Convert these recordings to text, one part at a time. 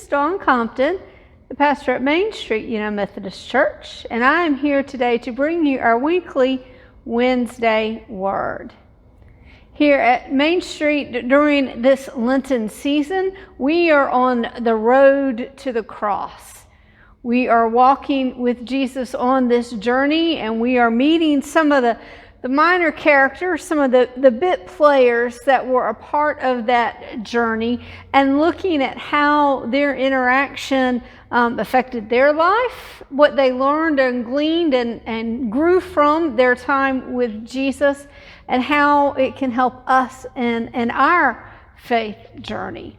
Dawn Compton, the pastor at Main Street Methodist Church, and I am here today to bring you our weekly Wednesday Word. Here at Main Street during this Lenten season, we are on the road to the cross. We are walking with Jesus on this journey, and we are meeting some of the minor characters, some of the bit players that were a part of that journey, and looking at how their interaction affected their life, what they learned and gleaned and grew from their time with Jesus, and how it can help us in our faith journey.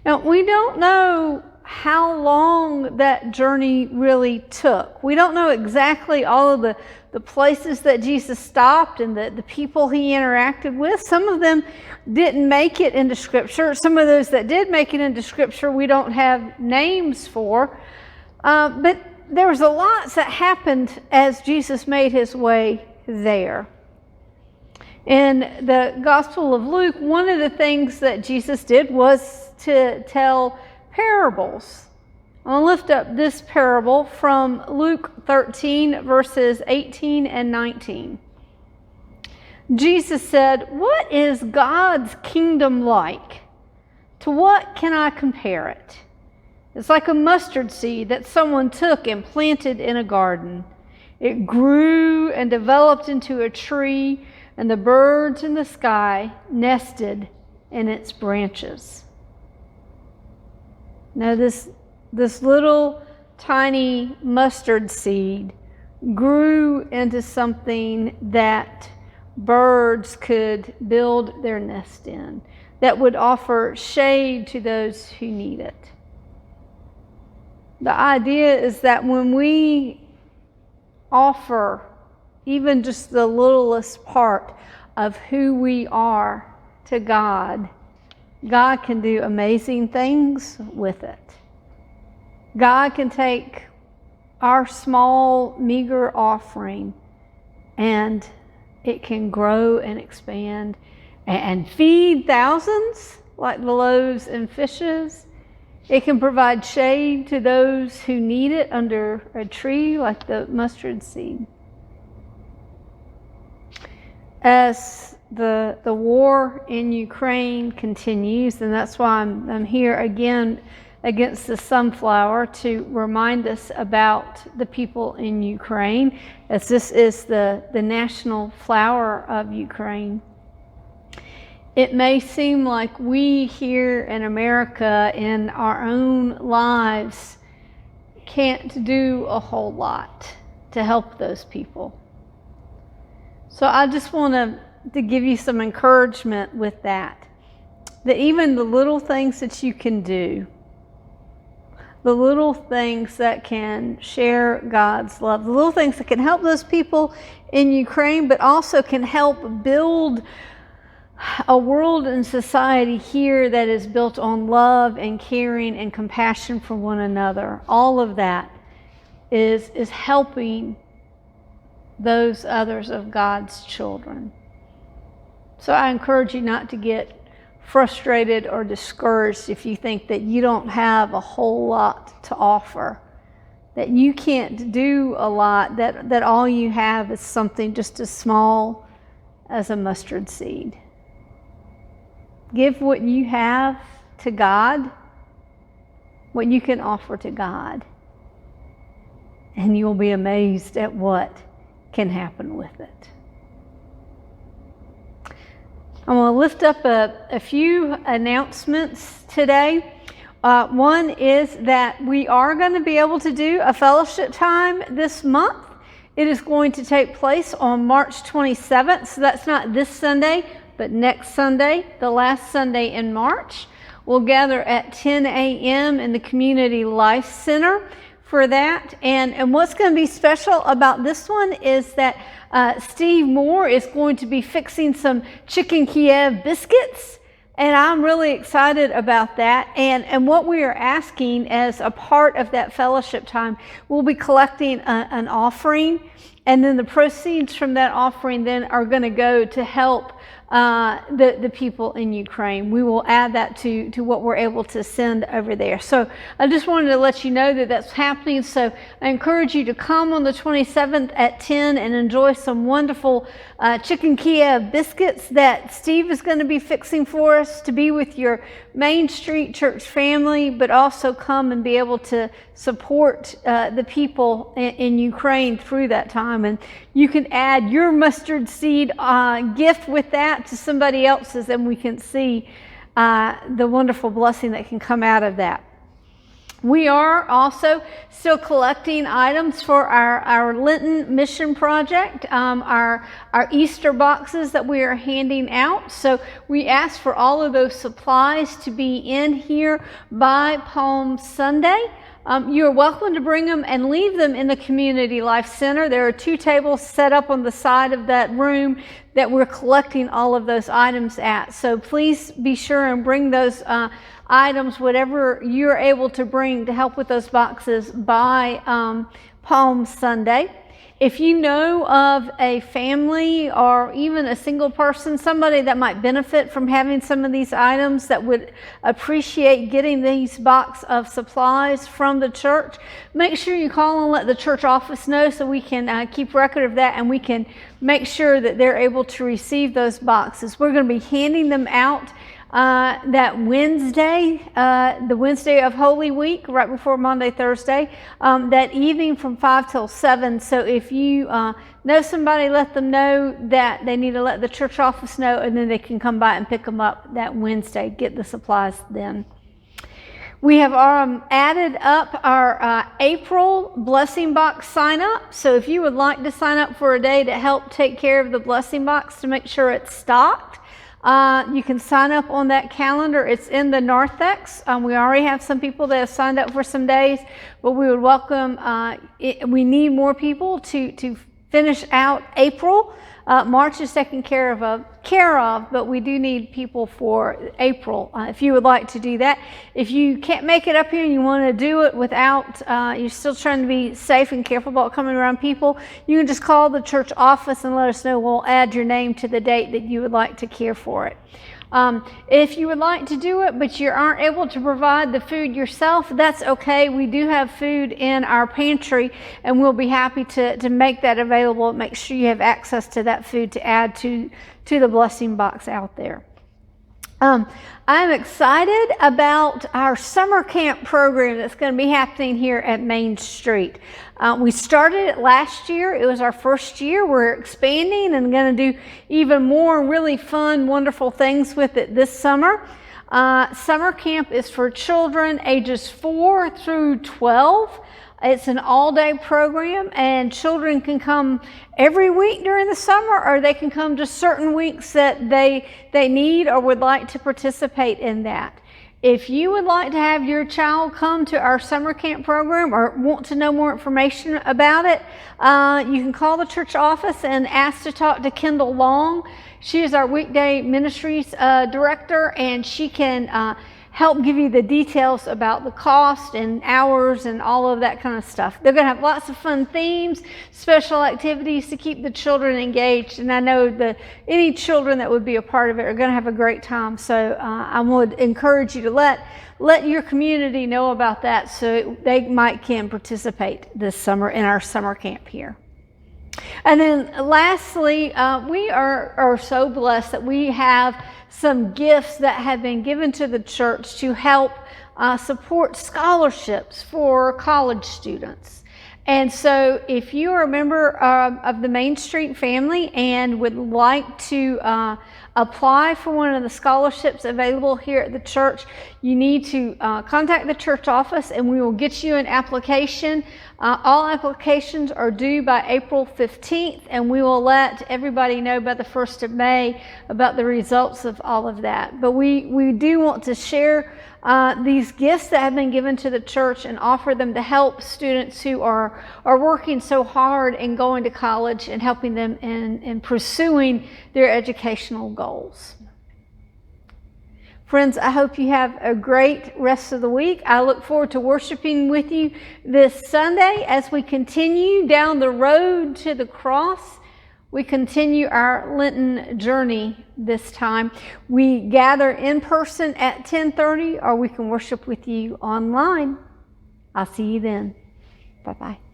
Now, we don't know how long that journey really took. We don't know exactly all of the places that Jesus stopped and the people he interacted with. Some of them didn't make it into Scripture. Some of those that did make it into Scripture, we don't have names for. But there was a lot that happened as Jesus made his way there. In the Gospel of Luke, one of the things that Jesus did was to tell parables. I'll lift up this parable from Luke 13, verses 18 and 19. Jesus said, "What is God's kingdom like? To what can I compare it? It's like a mustard seed that someone took and planted in a garden. It grew and developed into a tree, and the birds in the sky nested in its branches." Now this little tiny mustard seed grew into something that birds could build their nest in, that would offer shade to those who need it. The idea is that when we offer even just the littlest part of who we are to God, God can do amazing things with it. God can take our small, meager offering and it can grow and expand and feed thousands like the loaves and fishes. It can provide shade to those who need it under a tree like the mustard seed. As the war in Ukraine continues, and that's why I'm here again against the sunflower to remind us about the people in Ukraine, as this is the national flower of Ukraine. It may seem like we here in America in our own lives can't do a whole lot to help those people. So I just want to give you some encouragement with that even the little things that you can do, the little things that can share God's love, the little things that can help those people in Ukraine, but also can help build a world and society here that is built on love and caring and compassion for one another. All of that is helping those others of God's children. So I encourage you not to get frustrated or discouraged if you think that you don't have a whole lot to offer, that you can't do a lot, that all you have is something just as small as a mustard seed. Give what you have to God, what you can offer to God, and you'll be amazed at what can happen with it. I want to lift up a few announcements today. One is that we are going to be able to do a fellowship time this month. It is going to take place on March 27th, so that's not this Sunday, but next Sunday, the last Sunday in March. We'll gather at 10 a.m. in the Community Life Center for that. And what's going to be special about this one is that Steve Moore is going to be fixing some chicken Kiev biscuits, and I'm really excited about that. And what we are asking as a part of that fellowship time, we'll be collecting an offering, and then the proceeds from that offering then are going to go to help the people in Ukraine. We will add that to what we're able to send over there. So I just wanted to let you know that that's happening. So I encourage you to come on the 27th at 10 and enjoy some wonderful chicken Kiev biscuits that Steve is going to be fixing for us, to be with your Main Street Church family, but also come and be able to support the people in Ukraine through that time. And you can add your mustard seed gift with that to somebody else's, and we can see the wonderful blessing that can come out of that. We are also still collecting items for our Lenten mission project, our Easter boxes that we are handing out. So we ask for all of those supplies to be in here by Palm Sunday. You're welcome to bring them and leave them in the Community Life Center. There are 2 tables set up on the side of that room that we're collecting all of those items at. So please be sure and bring those items, whatever you're able to bring to help with those boxes by Palm Sunday. If you know of a family or even a single person, somebody that might benefit from having some of these items, that would appreciate getting these box of supplies from the church, make sure you call and let the church office know so we can keep record of that, and we can make sure that they're able to receive those boxes. We're going to be handing them out that Wednesday, the Wednesday of Holy Week, right before Maundy, Thursday, that evening from 5 till 7. So if you know somebody, let them know that they need to let the church office know, and then they can come by and pick them up that Wednesday, get the supplies then. We have added up our April blessing box sign up. So if you would like to sign up for a day to help take care of the blessing box to make sure it's stocked, you can sign up on that calendar. It's in the narthex. We already have some people that have signed up for some days, but we would welcome, we need more people to finish out April. March is taken care of, but we do need people for April if you would like to do that. If you can't make it up here and you want to do it without, you're still trying to be safe and careful about coming around people, you can just call the church office and let us know. We'll add your name to the date that you would like to care for it. If you would like to do it, but you aren't able to provide the food yourself, that's okay. We do have food in our pantry, and we'll be happy to make that available. Make sure you have access to that food to add to the blessing box out there. I'm excited about our summer camp program that's going to be happening here at Main Street. We started it last year. It was our first year. We're expanding and going to do even more really fun, wonderful things with it this summer. Summer camp is for children ages 4 through 12. It's an all-day program, and children can come every week during the summer, or they can come just certain weeks that they need or would like to participate in that. If you would like to have your child come to our summer camp program or want to know more information about it, you can call the church office and ask to talk to Kendall Long. She is our weekday ministries director, and she can help give you the details about the cost and hours and all of that kind of stuff. They're going to have lots of fun themes, special activities to keep the children engaged, and I know that any children that would be a part of it are going to have a great time. So I would encourage you to let your community know about that so they can participate this summer in our summer camp here. And then lastly, we are so blessed that we have some gifts that have been given to the church to help support scholarships for college students. And so if you are a member of the Main Street family and would like to apply for one of the scholarships available here at the church, you need to contact the church office, and we will get you an application. All applications are due by April 15th, and we will let everybody know by the 1st of May about the results of all of that. But we do want to share these gifts that have been given to the church and offer them to help students who are working so hard and going to college and helping them in pursuing their educational goals. Friends, I hope you have a great rest of the week. I look forward to worshiping with you this Sunday as we continue down the road to the cross. We continue our Lenten journey this time. We gather in person at 10:30, or we can worship with you online. I'll see you then. Bye-bye.